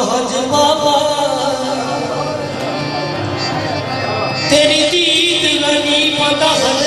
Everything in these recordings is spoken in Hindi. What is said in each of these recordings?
हज बाबा तेरी दीद लगी पता है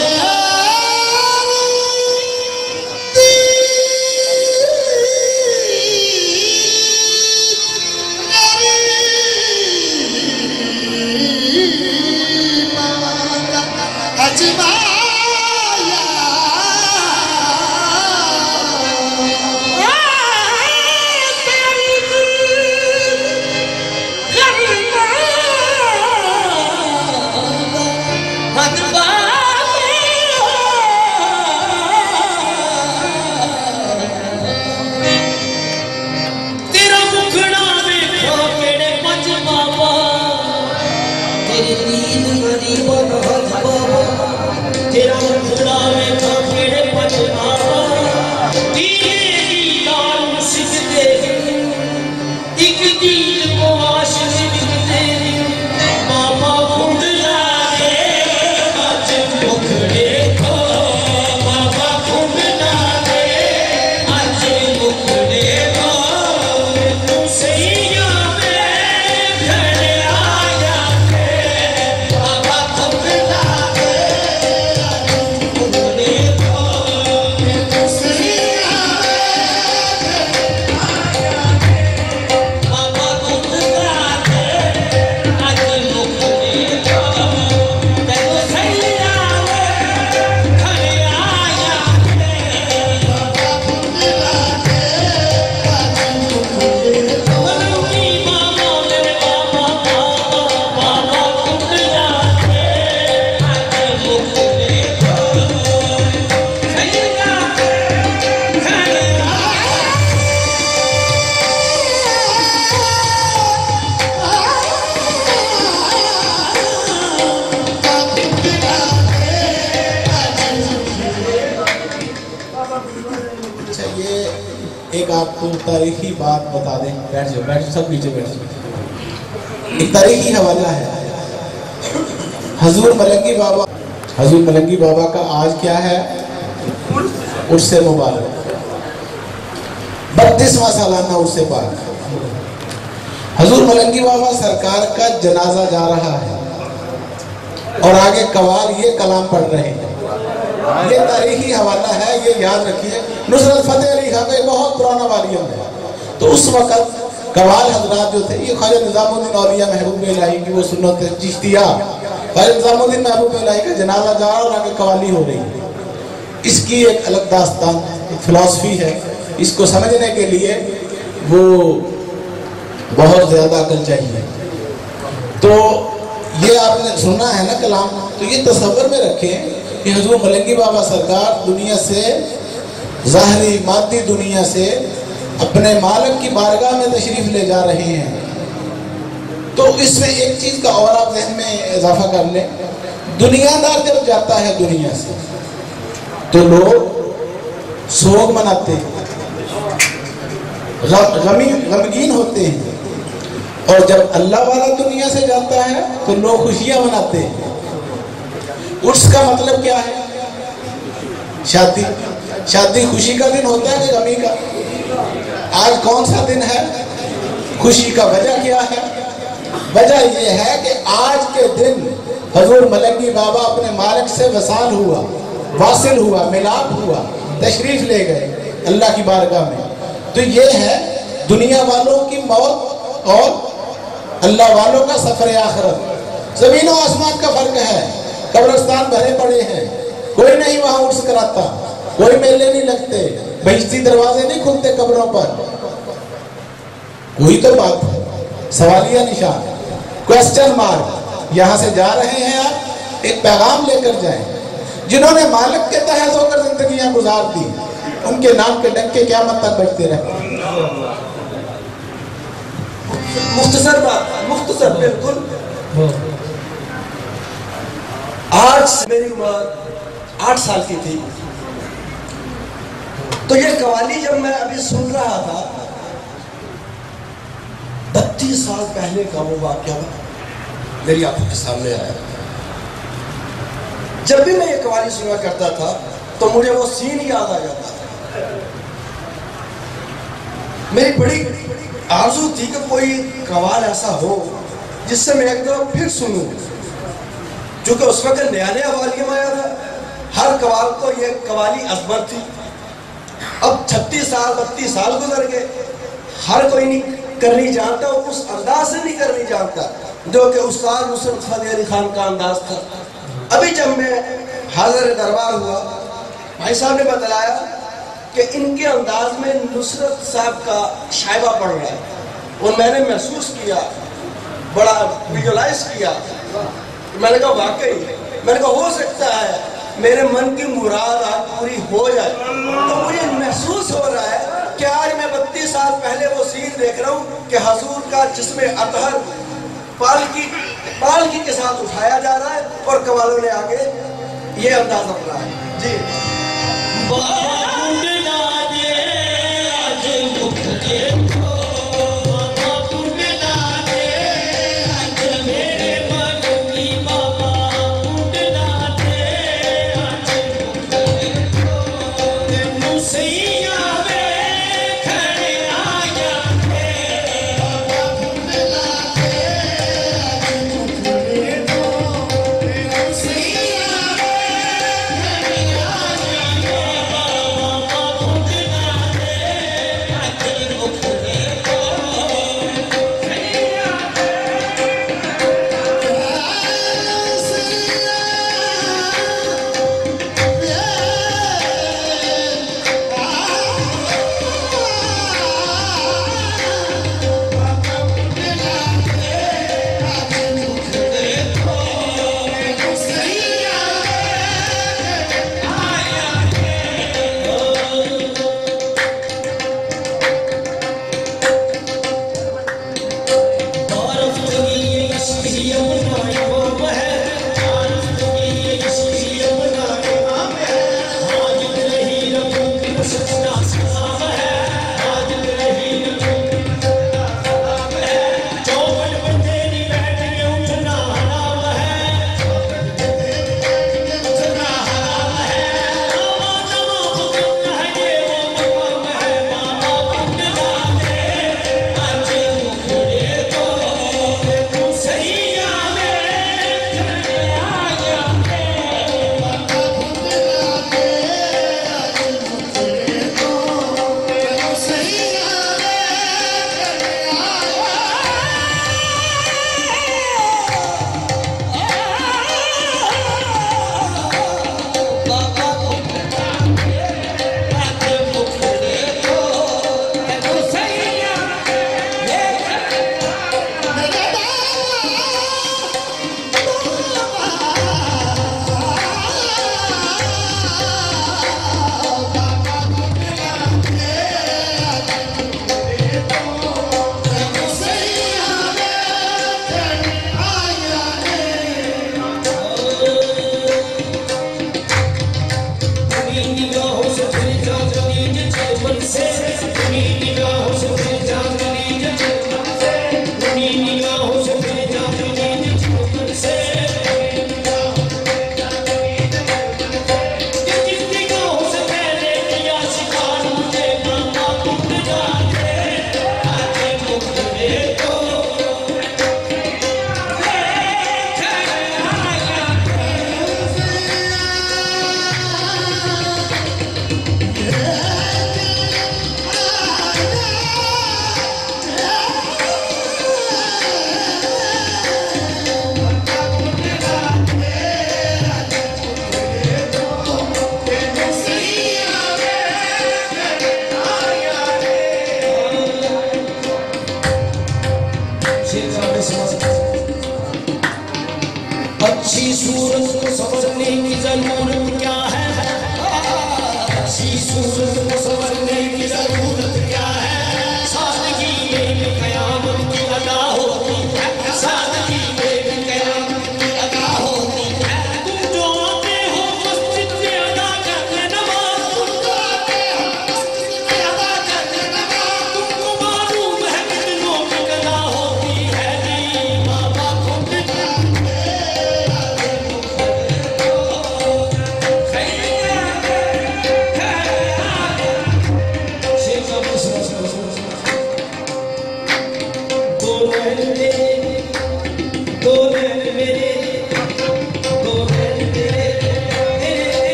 एक आपको तारीखी बात बता दें। बैठ जाओ सब पीछे बैठ जाओ। एक तारीखी हवाला है हजूर मलंगी बाबा का आज क्या है उससे मुबारक 32वां सालाना उससे पाक। हजूर मलंगी बाबा सरकार का जनाजा जा रहा है और आगे कवाल ये कलाम पढ़ रहे हैं। ये तारीखी हवाला है, ये याद रखिए। नुसरत फतेह अली खान का बहुत पुराना वालियम है। तो उस वक़्त कवाल हजरात जो थे ये ख्वाजा निज़ामुद्दीन औलिया महबूब इलाही की वो सुन्नत चिश्तिया, ख्वाजा निज़ामुद्दीन महबूब इलाही का जनाजा जा रहा और आगे कवाली हो रही है। इसकी एक अलग दास्तान, एक फिलॉसफी है। इसको समझने के लिए वो बहुत ज़्यादा अकल चाहिए। तो ये आपने सुना है ना कलाम, तो ये तसव्वुर में रखें कि हजूर मलंगी बाबा सरकार दुनिया से ज़ाहरी मादी दुनिया से अपने मालिक की बारगाह में तशरीफ ले जा रहे हैं। तो इसमें एक चीज़ का और आप ज़हन में इजाफा कर लें, दुनियादार जब जाता है दुनिया से तो लोग सोग मनाते हैं, गमगीन होते हैं, और जब अल्लाह वाला दुनिया से जाता है तो लोग खुशियां मनाते हैं। उसका मतलब क्या है? शादी खुशी का दिन होता है कि गमी का? आज कौन सा दिन है खुशी का? वजह क्या है? वजह यह है कि आज के दिन हजूर मलंगी बाबा अपने मालिक से वासिल हुआ, मिलाप हुआ, तशरीफ ले गए अल्लाह की बारगाह में। तो ये है दुनिया वालों की मौत और अल्लाह वालों का सफर आखिरत। जमीन और आसमान का फर्क है। कब्रिस्तान भरे पड़े हैं, कोई नहीं वहां उर्स कराता, कोई मेले नहीं लगते, बहिश्ती दरवाजे नहीं खुलते कब्रों पर। कोई तो बात है, सवालिया निशान, क्वेश्चन मार्क। यहां से जा रहे हैं आप, एक पैगाम लेकर जाएं। जिन्होंने मालिक के तहत होकर जिंदगियां गुजार दी, उनके नाम के डंके क़यामत तक बजते रहे। मुख्तसर बात, मुख्तसर बिल्कुल। आज मेरी उम्र 8 साल की थी, तो ये कवाली जब मैं अभी सुन रहा था, 32 साल पहले का वो वाक़या मेरी आंखों के सामने आया। जब भी मैं ये कवाली सुना करता था तो मुझे वो सीन याद आ जाता था। मेरी बड़ी आरज़ू थी कि कोई कवाल ऐसा हो जिससे मैं एक दफा फिर सुनूं, क्योंकि उस वक्त नया नया वालियम आया था, हर कवाल को ये कवाली अजमत थी। अब 36 साल 32 साल गुजर गए, हर कोई नहीं करनी जानता, उस अंदाज से नहीं करनी जानता जो कि उस्ताद नुसरत फतेह अली खान का अंदाज था। अभी जब मैं हाजिर दरबार हुआ, भाई साहब ने बतलाया कि इनके अंदाज में नुसरत साहब का शायबा पड़ रहा है, और मैंने महसूस किया, बड़ा विजुलाइज किया। मैंने कहा वाकई, मैंने कहा हो सकता है मेरे मन की मुराद आज पूरी हो जाए। तो मुझे महसूस हो रहा है कि आज मैं 32 साल पहले वो सीन देख रहा हूँ कि हजूर का जिस्म अतहर पालकी के साथ उठाया जा रहा है और कवालों ने आगे ये अंदाज अपना है। जी बाबा